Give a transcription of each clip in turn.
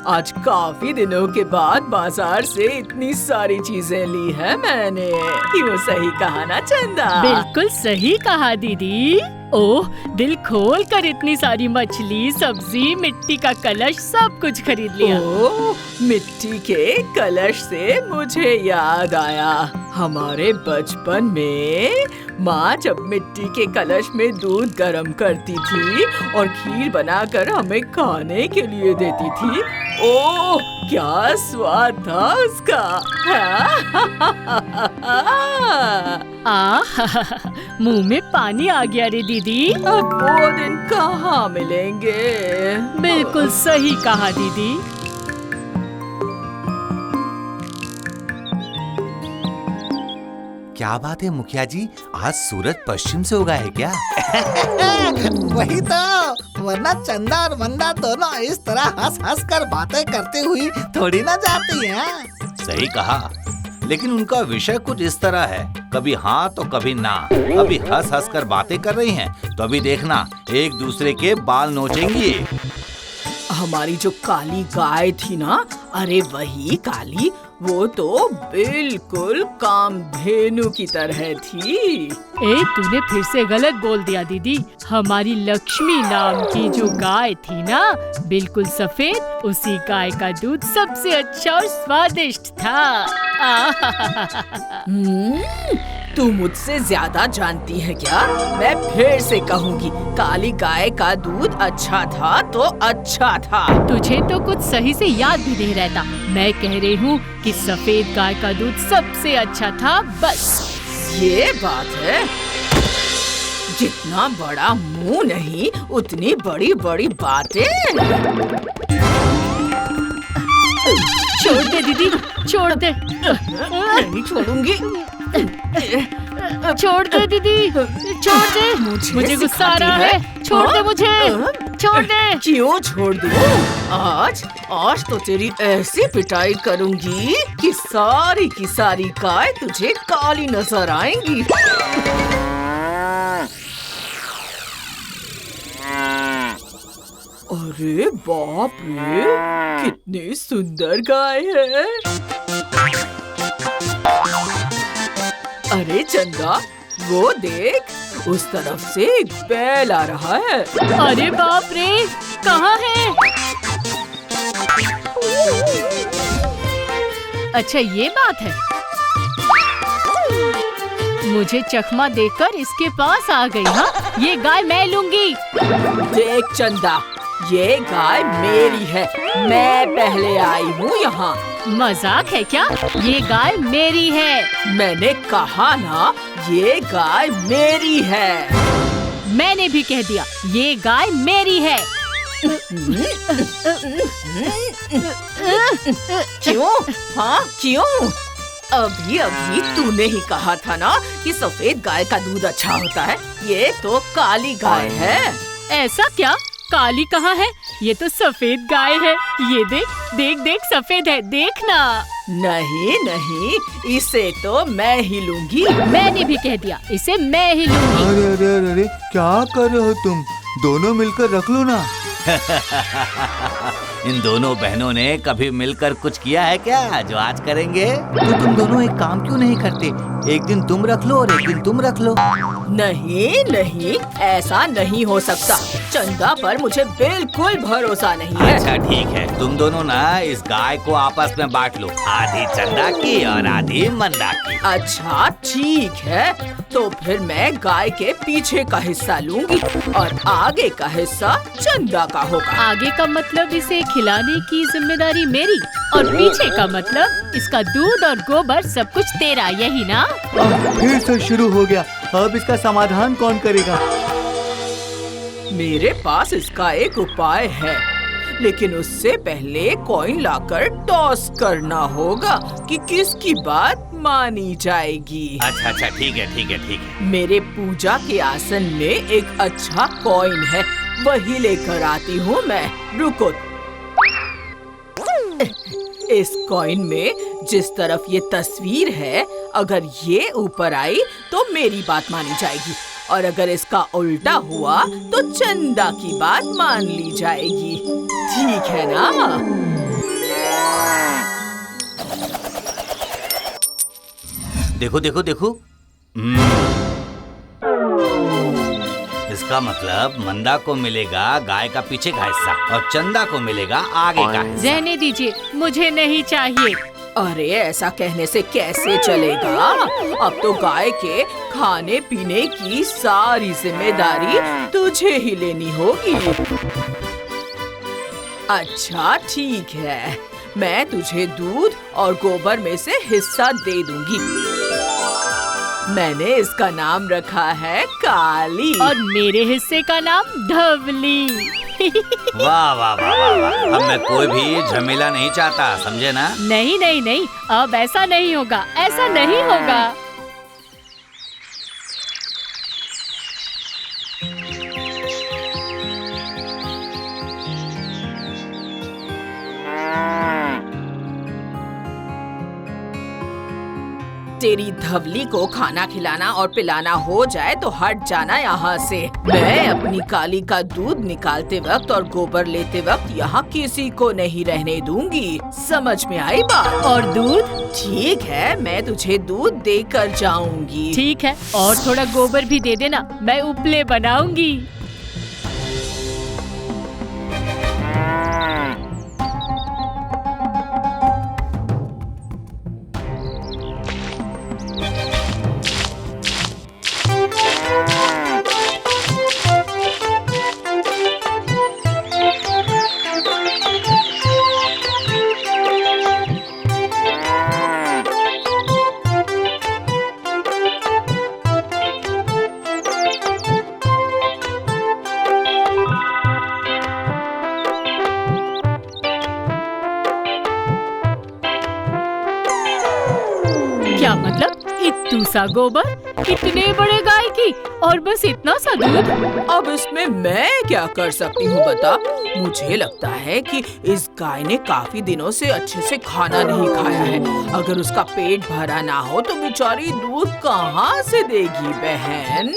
आज काफी दिनों के बाद बाजार से इतनी सारी चीजें ली है मैंने। क्यों सही कहा ना चंदा? बिल्कुल सही कहा दीदी। ओह, दिल खोल कर इतनी सारी मछली, सब्जी, मिट्टी का कलश सब कुछ खरीद लिया। ओह, मिट्टी के कलश से मुझे याद आया, हमारे बचपन में माँ जब मिट्टी के कलश में दूध गर्म करती थी और खीर बनाकर हमें खाने के लिए देती थी। ओह, क्या स्वाद था उसका! मुंह में पानी आ गया रे दीदी। अब वो दिन कहाँ मिलेंगे? बिल्कुल सही कहा दीदी। क्या बात है मुखिया जी, आज सूरज पश्चिम से उगा है क्या? वही तो, वरना चंदा और वंदा दोनों इस तरह हंस हंस कर बातें करती हुई थोड़ी ना जाती हैं। सही कहा, लेकिन उनका विषय कुछ इस तरह है, कभी हाँ तो कभी ना। अभी हंस हंस कर बातें कर रही हैं, तो अभी देखना एक दूसरे के बाल नोचेंगी। हमारी जो काली गाय थी ना, अरे वही काली, वो तो बिल्कुल कामधेनु की तरह थी। तूने फिर से गलत बोल दिया दीदी। हमारी लक्ष्मी नाम की जो गाय थी ना, बिल्कुल सफेद, उसी गाय का दूध सबसे अच्छा और स्वादिष्ट था। तू मुझसे ज्यादा जानती है क्या? मैं फिर से कहूँगी, काली गाय का दूध अच्छा था तो अच्छा था। तुझे तो कुछ सही से याद भी नहीं रहता। मैं कह रही हूँ कि सफेद गाय का दूध सबसे अच्छा था, बस। ये बात है। जितना बड़ा मुंह नहीं, उतनी बड़ी बड़ी बातें। छोड़ दे दीदी, छोड़ दे। नहीं छोड़ूंगी। छोड़ दे दीदी, छोड़ दे। मुझे गुस्सा आ रहा है। छोड़ दे मुझे, छोड़ दे। क्यों छोड़ दूं? आज तो तेरी ऐसी पिटाई करूंगी कि सारी की सारी गाय तुझे काली नजर आएंगी। अरे बाप रे, कितनी सुंदर गाय है। अरे चंदा, वो देख, उस तरफ से एक बैल आ रहा है। अरे बाप रे, कहाँ है? अच्छा ये बात है। मुझे चकमा देकर इसके पास आ गई। हाँ, ये गाय मैं लूंगी। देख चंदा, ये गाय मेरी है, मैं पहले आई हूँ यहाँ। मजाक है क्या? ये गाय मेरी है। मैंने कहा ना, ये गाय मेरी है। मैंने भी कह दिया, ये गाय मेरी है। क्यों? हाँ क्यों? अभी अभी तूने ही कहा था ना कि सफेद गाय का दूध अच्छा होता है। ये तो काली गाय है। ऐसा क्या? काली कहाँ है? ये तो सफेद गाय है। ये देख देख देख, सफेद है, देखना। नहीं नहीं, इसे तो मैं ही लूंगी। मैंने भी कह दिया, इसे मैं ही लूंगी। अरे अरे अरे अरे, क्या कर रहे हो तुम? दोनों मिलकर रख लो ना। इन दोनों बहनों ने कभी मिलकर कुछ किया है क्या जो आज करेंगे? तो तुम दोनों एक काम क्यों नहीं करते? एक दिन तुम रख लो और एक दिन तुम रख लो। नहीं नहीं, ऐसा नहीं हो सकता। चंदा पर मुझे बिल्कुल भरोसा नहीं है। अच्छा ठीक है, तुम दोनों ना इस गाय को आपस में बांट लो, आधी चंदा की और आधी मंदा की। अच्छा ठीक है, तो फिर मैं गाय के पीछे का हिस्सा लूंगी और आगे का हिस्सा चंदा का होगा। आगे का मतलब इसे खिलाने की जिम्मेदारी मेरी, और पीछे का मतलब इसका दूध और गोबर सब कुछ तेरा, यही ना? फिर से शुरू हो गया। अब इसका समाधान कौन करेगा? मेरे पास इसका एक उपाय है, लेकिन उससे पहले कॉइन लाकर टॉस करना होगा कि किसकी बात मानी जाएगी। अच्छा ठीक है ठीक है ठीक है। मेरे पूजा के आसन में एक अच्छा कॉइन है, वही लेकर आती हूँ मैं। रुको। इस कॉइन में जिस तरफ ये तस्वीर है, अगर ये ऊपर आई तो मेरी बात मानी जाएगी, और अगर इसका उल्टा हुआ तो चंदा की बात मान ली जाएगी। ठीक है ना? देखो देखो देखो। इसका मतलब मंदा को मिलेगा गाय का पीछे का हिस्सा और चंदा को मिलेगा आगे का हिस्सा। रहने दीजिए, मुझे नहीं चाहिए। अरे ऐसा कहने से कैसे चलेगा? अब तो गाय के खाने पीने की सारी जिम्मेदारी तुझे ही लेनी होगी। अच्छा ठीक है, मैं तुझे दूध और गोबर में से हिस्सा दे दूंगी। मैंने इसका नाम रखा है काली। और मेरे हिस्से का नाम धवली। वाह वाह वाह वाह वाह। अब मैं कोई भी झमेला नहीं चाहता, समझे ना? नहीं नहीं नहीं, अब ऐसा नहीं होगा, ऐसा नहीं होगा। तेरी धवली को खाना खिलाना और पिलाना हो जाए तो हट जाना यहाँ से। मैं अपनी काली का दूध निकालते वक्त और गोबर लेते वक्त यहाँ किसी को नहीं रहने दूंगी। समझ में आई बात? और दूध? ठीक है, मैं तुझे दूध देकर जाऊंगी। ठीक है, और थोड़ा गोबर भी दे देना, मैं उपले बनाऊंगी। क्या मतलब? इतू सा गोबर, इतने बड़े गाय की, और बस इतना सा दूध? अब इसमें मैं क्या कर सकती हूँ बता? मुझे लगता है कि इस गाय ने काफी दिनों से अच्छे से खाना नहीं खाया है। अगर उसका पेट भरा ना हो तो बेचारी दूध कहाँ से देगी बहन?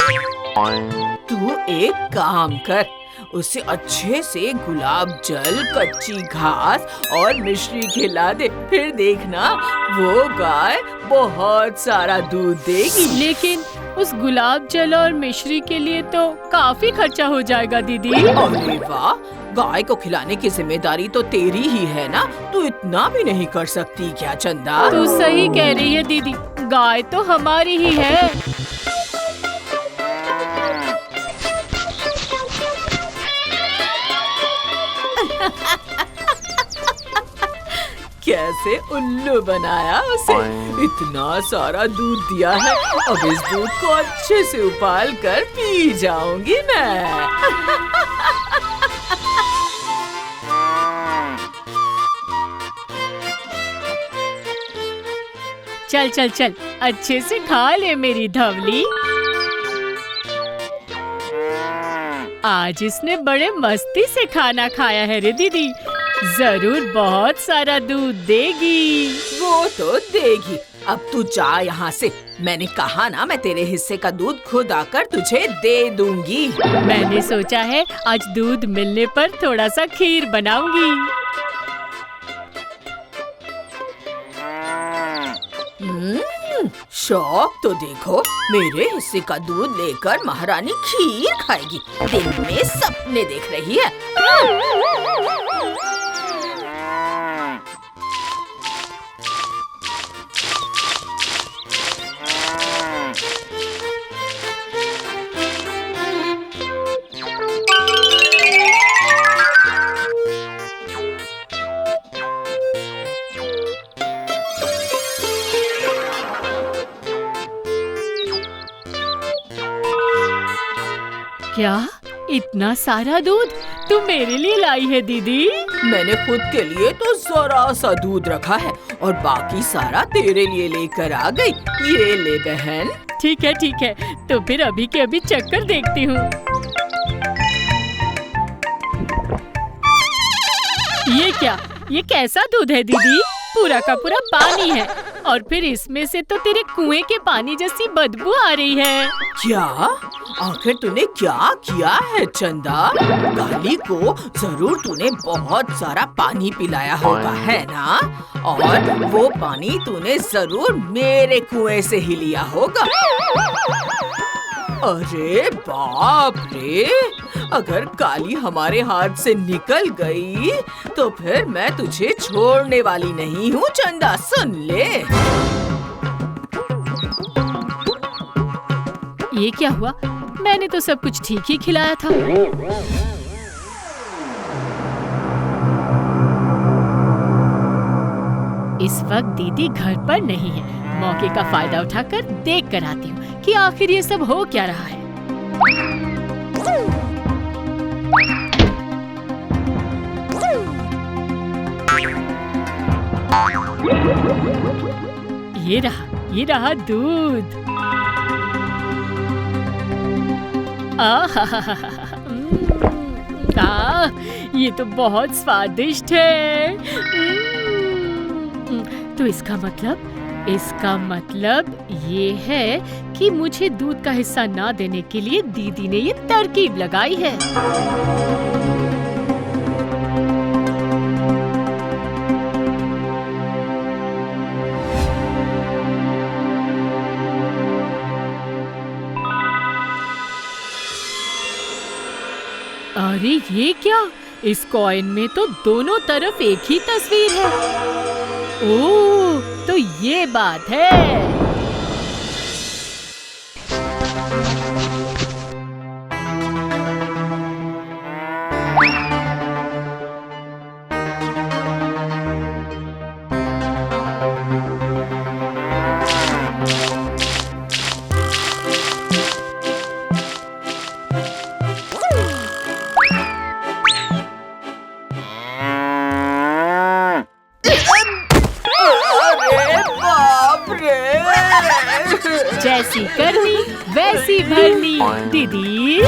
तू एक काम कर, उसे अच्छे से गुलाब जल, कच्ची घास और मिश्री खिला दे। फिर देखना वो गाय बहुत सारा दूध देगी। लेकिन उस गुलाब जल और मिश्री के लिए तो काफी खर्चा हो जाएगा दीदी। अरे वाह, गाय को खिलाने की जिम्मेदारी तो तेरी ही है ना? तू इतना भी नहीं कर सकती क्या चंदा? तू सही कह रही है दीदी, गाय तो हमारी ही है। कैसे उल्लू बनाया उसे। इतना सारा दूध दिया है, अब इस दूध को अच्छे से उबाल कर पी जाऊंगी मैं। चल चल चल, अच्छे से खा ले मेरी धवली। आज इसने बड़े मस्ती से खाना खाया है रे दीदी, जरूर बहुत सारा दूध देगी। वो तो देगी। अब तू जा यहाँ से। मैंने कहा ना, मैं तेरे हिस्से का दूध खुद आकर तुझे दे दूंगी। मैंने सोचा है आज दूध मिलने पर थोड़ा सा खीर बनाऊंगी। शौक तो देखो, मेरे हिस्से का दूध लेकर महारानी खीर खाएगी। दिन में सपने देख रही है। क्या इतना सारा दूध तू मेरे लिए लाई है दीदी? मैंने खुद के लिए तो जरा सा दूध रखा है और बाकी सारा तेरे लिए लेकर आ गई। ये ले बहन। ठीक है, तो फिर अभी के अभी चक्कर देखती हूँ। ये क्या? ये कैसा दूध है दीदी? पूरा का पूरा पानी है। और फिर इसमें से तो तेरे कुएं के पानी जैसी बदबू आ रही है। क्या? आखिर तूने क्या किया है चंदा? काली को जरूर तूने बहुत सारा पानी पिलाया होगा, है ना? और वो पानी तूने जरूर मेरे कुएं से ही लिया होगा। अरे बाप रे! अगर काली हमारे हाथ से निकल गई तो फिर मैं तुझे छोड़ने वाली नहीं हूँ चंदा, सुन ले। ये क्या हुआ? मैंने तो सब कुछ ठीक ही खिलाया था। इस वक्त दीदी घर पर नहीं है। मौके का फायदा उठाकर देख कर आती हूँ कि आखिर ये सब हो क्या रहा है। ये रहा दूध। ये तो बहुत स्वादिष्ट है। तो इसका मतलब ये है कि मुझे दूध का हिस्सा ना देने के लिए दीदी ने ये तरकीब लगाई है। अरे ये क्या? इस कॉइन में तो दोनों तरफ एक ही तस्वीर है। ओह, तो ये बात है। जैसी करनी वैसी भरनी दीदी।